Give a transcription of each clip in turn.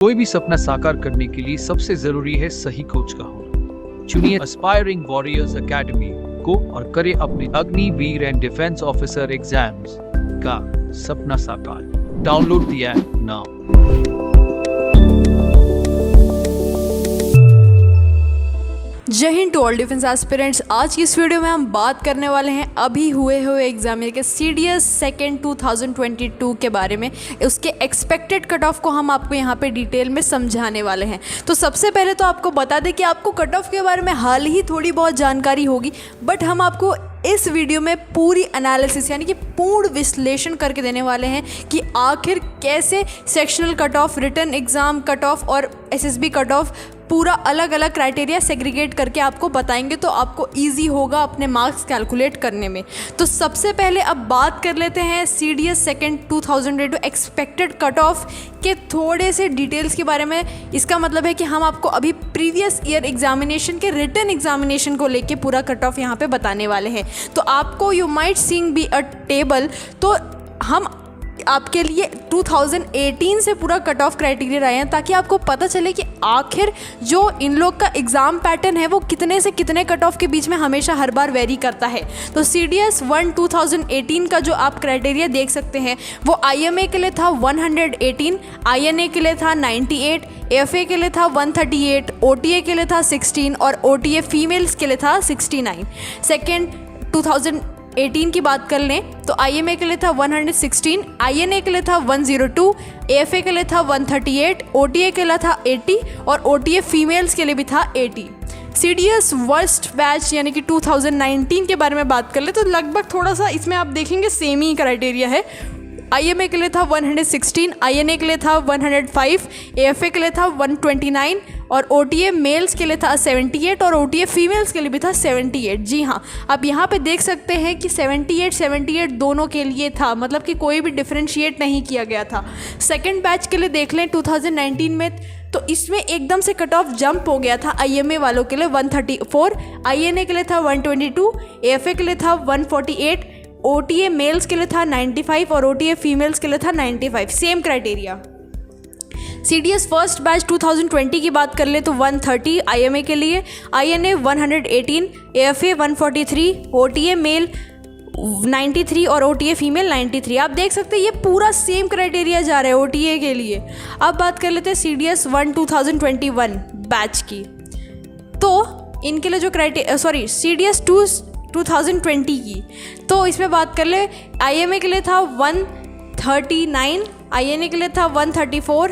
कोई भी सपना साकार करने के लिए सबसे जरूरी है सही कोच का होना। चुनिए एस्पायरिंग वॉरियर्स एकेडमी को और करें अपने Agniveer and defence officer exams का सपना साकार। Download the app now. जय हिंद टू ऑल डिफेंस एस्पिरेंट्स। आज की इस वीडियो में हम बात करने वाले हैं अभी हुए एग्जाम के सीडीएस सेकेंड 2022 के बारे में। उसके एक्सपेक्टेड कट ऑफ को हम आपको यहाँ पे डिटेल में समझाने वाले हैं। तो सबसे पहले तो आपको बता दें कि आपको कट ऑफ के बारे में हाल ही थोड़ी बहुत जानकारी होगी, बट हम आपको इस वीडियो में पूरी एनालिसिस यानी कि पूर्ण विश्लेषण करके देने वाले हैं कि आखिर कैसे sectional cut off, written exam cut off और एसएसबी कट ऑफ पूरा अलग अलग क्राइटेरिया सेग्रीगेट करके आपको बताएंगे, तो आपको इजी होगा अपने मार्क्स कैलकुलेट करने में। तो सबसे पहले अब बात कर लेते हैं CDS second 2022 expected cut off के थोड़े से डिटेल्स के बारे में। इसका मतलब है कि हम आपको अभी प्रीवियस ईयर एग्जामिनेशन के रिटन एग्जामिनेशन को लेके पूरा कट ऑफ यहाँ पे बताने वाले हैं। तो आपको you might seeing be a table, तो हम आपके लिए 2018 से पूरा कट ऑफ क्राइटेरिया आए हैं ताकि आपको पता चले कि आखिर जो इन लोग का एग्ज़ाम पैटर्न है वो कितने से कितने कट ऑफ के बीच में हमेशा हर बार वेरी करता है। तो सीडीएस 1 2018 का जो आप क्राइटेरिया देख सकते हैं वो आईएमए के लिए था 118, आईएनए के लिए था 98, एफए के लिए था 138, ओटीए के लिए था 16 और ओटीए फीमेल्स के लिए था 69। सेकेंड 2018 की बात कर लें तो आईएमए के लिए था 116, आईएनए के लिए था 102, एफए के लिए था 138, ओटीए के लिए था 80 और ओटीए फीमेल्स के लिए भी था 80। सीडीएस वर्स्ट बैच यानी कि 2019 के बारे में बात कर ले तो लगभग थोड़ा सा इसमें आप देखेंगे सेम ही क्राइटेरिया है। आईएमए के लिए था 116, आईएनए के लिए था 105, एफए के लिए था 129 और ओटीए मेल्स के लिए था 78 और ओटीए फीमेल्स के लिए भी था 78। जी हाँ, आप यहाँ पे देख सकते हैं कि 78 दोनों के लिए था, मतलब कि कोई भी डिफ्रेंशिएट नहीं किया गया था। सेकंड बैच के लिए देख लें 2019 में, तो इसमें एकदम से कट ऑफ जंप हो गया था। आईएमए वालों के लिए 134, आईएनए के लिए था 122, एफए के लिए था 148, ओटीए मेल्स के लिए था 95 और ओटीए फीमेल्स के लिए था 95। Same criteria. CDS first batch 2020 की बात कर ले तो 130 आईएमए के लिए, आईएनए 118, एफए 143, ओटीए मेल 93 और ओटीए फीमेल 93। आप देख सकते हैं ये पूरा सेम क्राइटेरिया जा रहा है ओटीए के लिए। अब बात कर लेते हैं सीडीएस 1 2021 बैच की। तो इनके लिए जो सीडीएस 2 2020 की, तो इसमें बात कर ले आईएमए के लिए था 139, आईएनए के लिए था 134,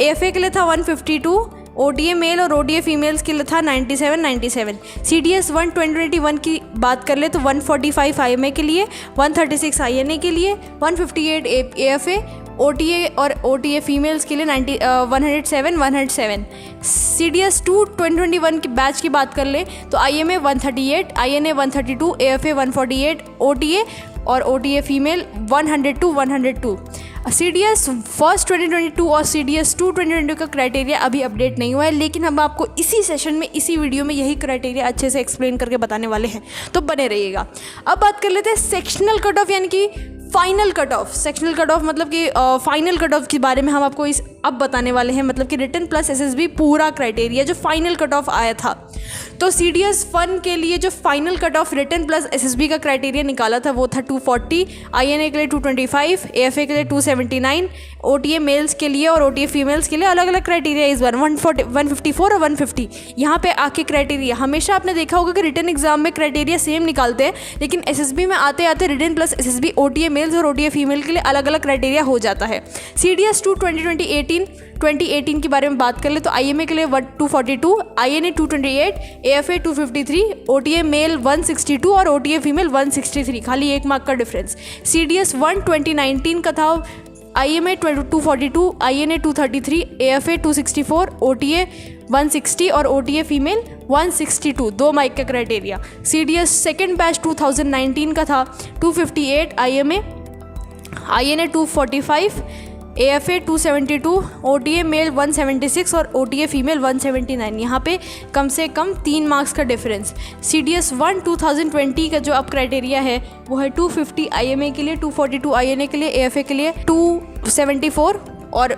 एफए के लिए था 152, ओटीए मेल और ओटीए फीमेल्स के लिए था 97। सीडीएस 1 2021 की बात कर ले तो 145 आईएमए के लिए, 136 आईएनए के लिए, 158 एफए, ओटीए और ओटीए फीमेल्स के लिए 107। सीडीएस 2 2021 की बैच की बात कर ले तो आईएमए 138, आईएनए 132, एफए 148, ओटीए और ओटीए फीमेल 102। सीडीएस फर्स्ट 2022 और सीडीएस 2 2022 का क्राइटेरिया अभी अपडेट नहीं हुआ है, लेकिन हम आपको इसी सेशन में इसी वीडियो में यही क्राइटेरिया अच्छे से एक्सप्लेन करके बताने वाले हैं, तो बने रहिएगा। अब बात कर लेते हैं सेक्शनल कट ऑफ यानी कि final cut of. Sectional cut of मतलब कि फाइनल कट ऑफ के बारे में हम आपको अब बताने वाले हैं, मतलब कि रिटन प्लस एसएसबी पूरा क्राइटेरिया जो फाइनल कट ऑफ आया था। तो सीडीएस 1 के लिए जो final cut off written plus SSB का क्राइटेरिया निकाला था वो था 240, आईएनए के लिए 225, एफए के लिए 279, ओटीए मेल्स के लिए और ओटीए फीमेल्स के लिए अलग अलग क्राइटेरिया इस बार 154 और 150। यहाँ पे आके क्राइटेरिया हमेशा आपने देखा होगा कि रिटन एग्जाम में क्राइटेरिया सेम निकालते हैं, लेकिन एसएसबी में आते आते written plus SSB OTA males और ओटीए फीमेल के लिए अलग अलग क्राइटेरिया हो जाता है। सीडीएस 2 2018 के बारे में बात कर ले तो आईएमए के लिए 242, आईएनए 228, एफए 253, ओटीए मेल 162 और ओटीए फीमेल 163, खाली 1 मार्क का डिफरेंस। सीडीएस 1 2019 का था आईएमए 242, आईएनए 233, एफए 264, ओटीए 160 और ओटीए फीमेल 162, 2 मार्क का क्राइटेरिया। सीडीएस सेकेंड बैच 2019 का था 258 IMA, INA 245, AFA 272, OTA male 176 और ओटीए फीमेल 179। यहाँ पे कम से कम 3 मार्क्स का डिफरेंस। सीडीएस 1 2020 का जो अब क्राइटेरिया है वो है 250 आईएमए के लिए, 242 आईएनए के लिए, एएफए के लिए 274, और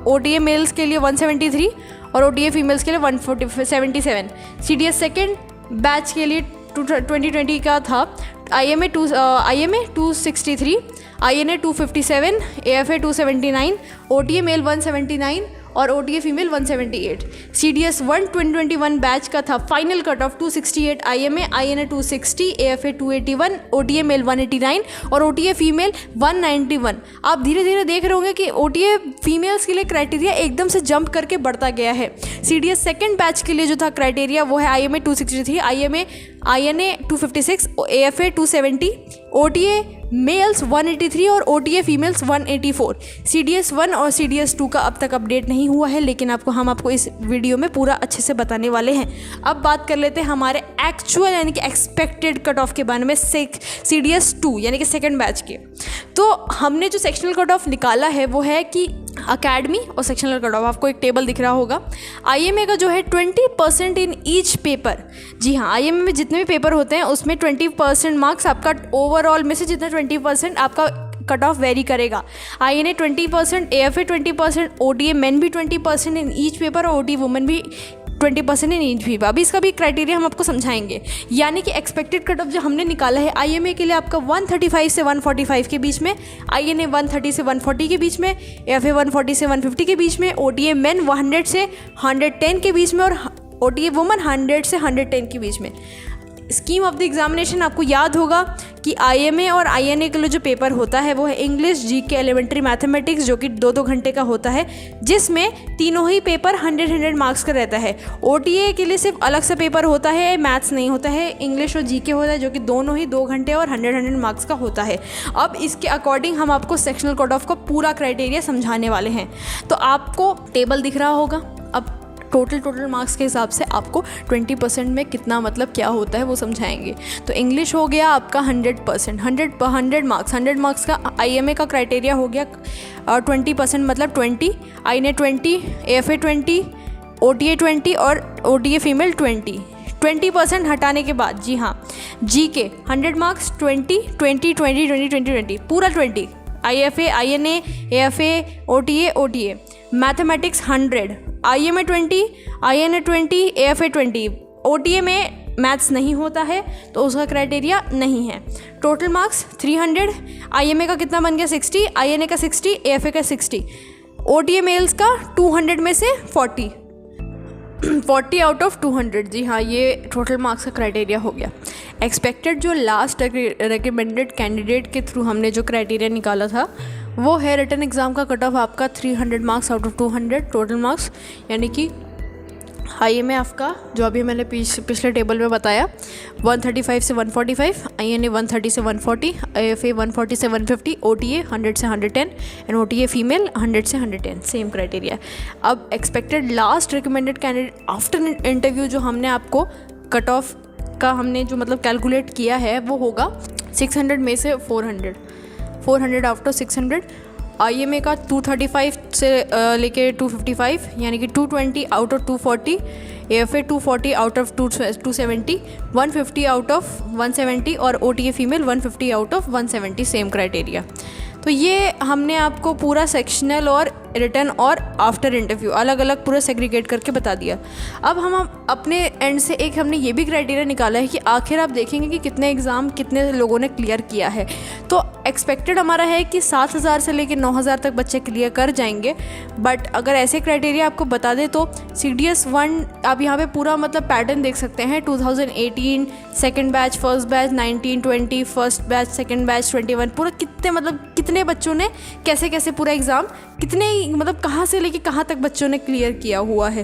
OTA मेल्स के लिए 173 और OTA फीमेल्स के लिए 177। CDS सेकेंड बैच के लिए 2020 का था IMA 263, INA 257, AFA 279, OTA mail 179 और OTA फीमेल 178। CDS 1 2021 बैच का था final cut off 268 IMA, INA 260, AFA 281, OTA male 189 और OTA फीमेल 191। आप धीरे धीरे देख रहे होंगे कि OTA फीमेल्स के लिए क्राइटेरिया एकदम से जंप करके बढ़ता गया है। CDS सेकेंड बैच के लिए जो था क्राइटेरिया वो है IMA 263, INA 256, AFA 270, OTA mails 183 और OTA फीमेल्स 184। CDS 1 और CDS 2 का अब तक अपडेट नहीं हुआ है, लेकिन हम आपको इस वीडियो में पूरा अच्छे से बताने वाले हैं। अब बात कर लेते हैं हमारे एक्चुअल यानी कि एक्सपेक्टेड कट ऑफ के बारे में CDS 2 यानी कि सेकेंड बैच के। तो हमने जो सेक्शनल कट ऑफ निकाला है वो है कि अकेडमी और सेक्शनल कट ऑफ, आपको एक टेबल दिख रहा होगा। IMA का जो है 20% इन ईच पेपर। जी हाँ, IMA में जितने भी पेपर होते हैं उसमें 20% मार्क्स आपका ओवरऑल में से जितना 20% आपका कट ऑफ वेरी करेगा। INA 20%, AFA 20%, OTA मेन भी 20% इन ईच पेपर और OTA वुमेन भी 20% इन ईच पेपर। अभी इसका भी क्राइटेरिया हम आपको समझाएंगे। यानी कि एक्सपेक्टेड कट ऑफ जो हमने निकाला है IMA के लिए आपका 135 से 145 के बीच में, INA 130 से 140 के बीच में, AFA 140 से 150 के बीच में, OTA मेन 100 से 110 के बीच में और OTA वुमेन 100 से 110 के बीच में। स्कीम ऑफ द एग्जामिनेशन आपको याद होगा कि IMA और INA के लिए जो पेपर होता है वो है इंग्लिश, GK, एलिमेंट्री मैथमेटिक्स, जो कि 2-2 घंटे का होता है, जिसमें तीनों ही पेपर 100 मार्क्स का रहता है। OTA के लिए सिर्फ अलग सा पेपर होता है, मैथ्स नहीं होता है, इंग्लिश और GK होता है, जो कि दोनों ही 2 घंटे और 100 मार्क्स का होता है। अब इसके अकॉर्डिंग हम आपको सेक्शनल कट ऑफ का पूरा क्राइटेरिया समझाने वाले हैं। तो आपको टेबल दिख रहा होगा। अब टोटल मार्क्स के हिसाब से आपको 20% में कितना मतलब क्या होता है वो समझाएंगे। तो इंग्लिश हो गया आपका 100%, 100 मार्क्स का। IMA का क्राइटेरिया हो गया 20% मतलब 20, INA 20, AFA 20, OTA 20 और OTA फीमेल 20% हटाने के बाद, जी हाँ, GK 100 मार्क्स 20 पूरा 20, IFA, INA, AFA, OTA, mathematics 100, IMA 20, INA 20, AFA 20। OTA में मैथ्स नहीं होता है तो उसका क्राइटेरिया नहीं है। टोटल मार्क्स 300, IMA का कितना बन गया 60, INA का 60, AFA का 60, OTA मेल्स का 200 में से 40 आउट ऑफ 200। जी हाँ, ये टोटल मार्क्स का क्राइटेरिया हो गया। एक्सपेक्टेड जो लास्ट रिकमेंडेड कैंडिडेट के थ्रू हमने जो क्राइटेरिया निकाला था वो है रिटन एग्ज़ाम का कट ऑफ आपका 300 marks out of 200 total marks. यानी कि IMA आपका जो अभी मैंने पिछले टेबल में बताया 135 से 145, INA 130 से 140, AFA 140 से 150, OTA 100 से 110 एंड OTA फीमेल 100 से 110, सेम क्राइटेरिया। अब expected last recommended candidate after interview जो हमने आपको कट ऑफ का हमने जो मतलब कैलकुलेट किया है वो होगा 600 में से 400 आउट ऑफ 600। IMA का 235 से लेके 255 यानी कि 220 out of 240, AFA 240 out of 270, 150 out of 170 और OTA female 150 out of 170, same criteria. तो ये हमने आपको पूरा सेक्शनल और रिटन और आफ्टर इंटरव्यू अलग अलग पूरा सेग्रीगेट करके बता दिया। अब हम अपने एंड से एक हमने ये भी क्राइटेरिया निकाला है कि आखिर आप देखेंगे कि कितने एग्ज़ाम कितने लोगों ने क्लियर किया है। तो एक्सपेक्टेड हमारा है कि 7,000 से लेकर 9,000 तक बच्चे क्लियर कर जाएंगे। बट अगर ऐसे क्राइटेरिया आपको बता दें तो CDS 1 आप यहाँ पे पूरा मतलब पैटर्न देख सकते हैं। 2018 second batch, first batch 19, 20 first batch, second batch 21, पूरा कितने बच्चों ने कैसे कैसे पूरा एग्ज़ाम कितने मतलब कहाँ से लेके कहाँ तक बच्चों ने क्लियर किया हुआ है।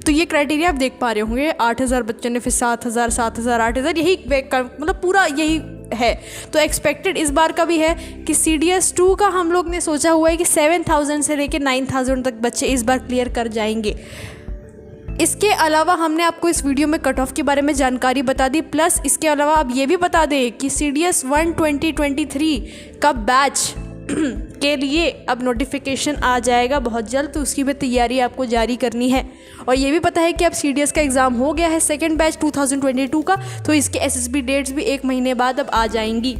तो ये क्राइटेरिया आप देख पा रहे होंगे। 8,000 बच्चों ने, फिर 7,000, 8,000, यही मतलब पूरा यही है। तो एक्सपेक्टेड इस बार का भी है कि CDS 2 का हम लोग ने सोचा हुआ है कि 7,000 से लेकर 9,000 तक बच्चे इस बार क्लियर कर जाएंगे। इसके अलावा हमने आपको इस वीडियो में कट ऑफ के बारे में जानकारी बता दी, प्लस इसके अलावा आप ये भी बता दें कि CDS 1 2023 का बैच के लिए अब नोटिफिकेशन आ जाएगा बहुत जल्द, तो उसकी भी तैयारी आपको जारी करनी है। और ये भी पता है कि अब CDS का एग्ज़ाम हो गया है सेकेंड बैच 2022 का, तो इसके SSB डेट्स भी 1 महीने बाद अब आ जाएंगी।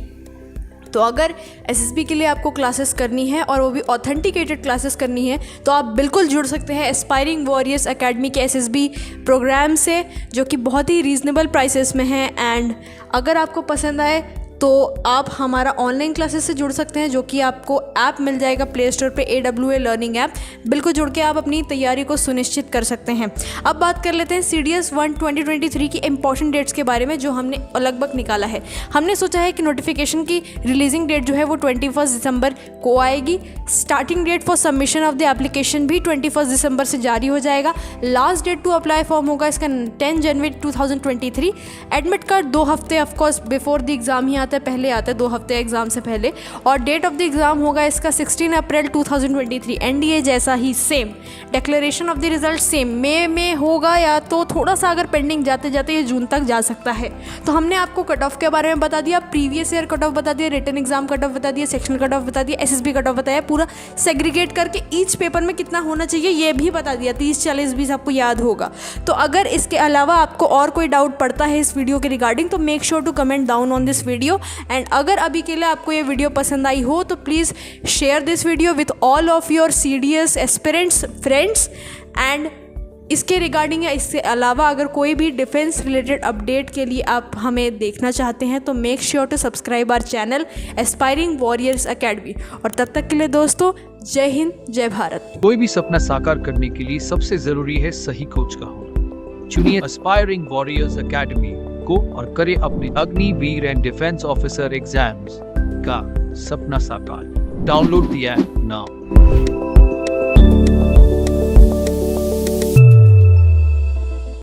तो अगर एसएसबी के लिए आपको क्लासेस करनी है और वो भी ऑथेंटिकेटेड क्लासेस करनी है तो आप बिल्कुल जुड़ सकते हैं एस्पायरिंग वॉरियर्स एकेडमी के एसएसबी प्रोग्राम से, जो कि बहुत ही रीज़नेबल प्राइसेस में है। एंड अगर आपको पसंद आए तो आप हमारा ऑनलाइन क्लासेस से जुड़ सकते हैं, जो कि आपको ऐप मिल जाएगा प्ले स्टोर पे, AWA लर्निंग ऐप। बिल्कुल जुड़ के आप अपनी तैयारी को सुनिश्चित कर सकते हैं। अब बात कर लेते हैं CDS 1 2023 की इंपॉर्टेंट डेट्स के बारे में, जो हमने लगभग निकाला है। हमने सोचा है कि नोटिफिकेशन की रिलीजिंग डेट जो है वो 21 दिसंबर को आएगी। Starting date for submission of the application भी 21 दिसंबर से जारी हो जाएगा। Last date to apply form होगा इसका 10 जनवरी 2023। एडमिट कार्ड 2 हफ्ते ऑफकोर्स बिफोर द एग्ज़ाम ही आता है, पहले आता है 2 हफ्ते एग्ज़ाम से पहले। और डेट ऑफ द एग्ज़ाम होगा इसका 16 अप्रैल 2023। NDA जैसा ही same. Declaration of the result same मई में होगा, या तो थोड़ा सा अगर पेंडिंग जाते जाते ये जून तक जा सकता है। तो हमने आपको कट ऑफ के बारे में बता दिया, प्रीवियस ईयर कट ऑफ बता दिया, रिटन एग्जाम कट ऑफ बता दिया, सेक्शनल कट ऑफ बता दिया, SSB कट ऑफ बताया, पूरा सेग्रीगेट करके ईच पेपर में कितना होना चाहिए ये भी बता दिया। 30 40 20 आपको याद होगा। तो अगर इसके अलावा आपको और कोई डाउट पड़ता है इस वीडियो के रिगार्डिंग तो make sure to comment down on this video. And अगर अभी के लिए आपको ये वीडियो पसंद आई हो तो please share this video with all of your CDS aspirants friends. And इसके रिगार्डिंग या इससे अलावा अगर कोई भी डिफेंस रिलेटेड अपडेट के लिए आप हमें देखना चाहते हैं तो make sure to subscribe our channel aspiring warriors academy. और तब तक के लिए दोस्तों, जय हिंद, जय भारत। कोई भी सपना साकार करने के लिए सबसे जरूरी है सही कोच का होना। चुनिए एस्पायरिंग वॉरियर्स एकेडमी को और करें अपने Agniveer and defence officer exams का सपना साकार। Download the app now.